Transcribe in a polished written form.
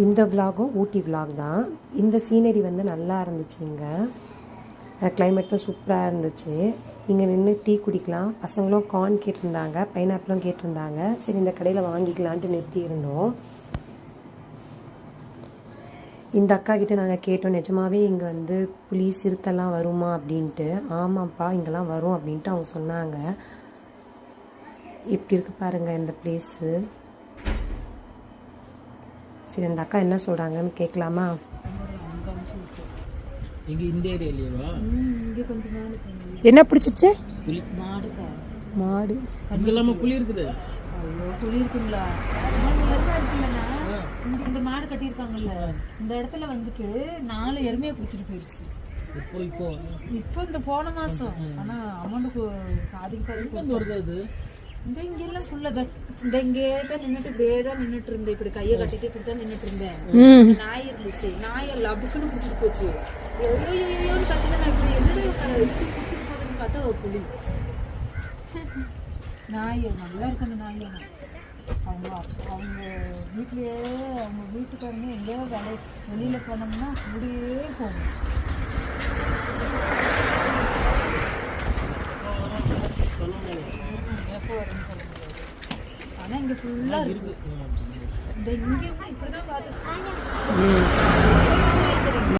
இந்த விலாகும் ஊட்டி விலாக் தான். இந்த சீனரி வந்து நல்லா இருந்துச்சுங்க. கிளைமேட்டும் சூப்பராக இருந்துச்சு. இங்கே நின்று டீ குடிக்கலாம். பசங்களும் கார்ன் கேட்டிருந்தாங்க, பைனாப்பிளும் கேட்டிருந்தாங்க. சரி இந்த கடையில் வாங்கிக்கலான்ட்டு நிறுத்தியிருந்தோம். இந்த அக்கா கிட்டே நாங்கள் கேட்டோம், நிஜமாகவே இங்கே வந்து புலி சிறுத்தைலாம் வருமா அப்படின்ட்டு. ஆமாப்பா இங்கெல்லாம் வரும் அப்படின்ட்டு அவங்க சொன்னாங்க. இப்படி இருக்குது பாருங்கள் இந்த பிளேஸு. சரி இந்த அக்கா என்ன சொல்கிறாங்கன்னு கேட்கலாமா? என்ன பிடிச்சிச்சு? மாடு. புலி இருக்குது. ஐயோ புலி இருக்குங்களா? இந்த மாடு கட்டியிருக்காங்கல்ல, இந்த இடத்துல வந்துட்டு 4 எருமையை பிடிச்சிட்டு போயிடுச்சு. இப்போ இந்த போன மாசம். ஆனா அமௌண்ட்டுக்கு அதிகம் வருது. இந்த இங்கெல்லாம் ஃபுல்லாக இந்த இங்கே தான் நின்றுட்டு இப்படியே தான் நின்றுட்டு இருந்தேன். இப்படி கையை கட்டிட்டு இப்படி தான் நின்றுட்டு இருந்தேன். நாய் இருந்துச்சு. நாயை லபுக்குன்னு பிடிச்சிட்டு போச்சு. எவ்வளோன்னு கற்றுக்க நான் இப்படி என்னடா இப்படி பிடிச்சிட்டு போகுதுன்னு பார்த்தா ஒரு புலி. நாய் நல்லா இருக்கு அந்த நாய். அவங்க வீட்லேயே அவங்க வீட்டுக்காரங்க எங்கேயோ வெளியில் போனோம்னா அப்படியே போகணும். எப்போ வரும்னு சொல்ல முடியாது. ஆனால் இங்கே ஃபுல்லாக இருக்கு. இந்த இங்கே இப்படி தான் பார்த்து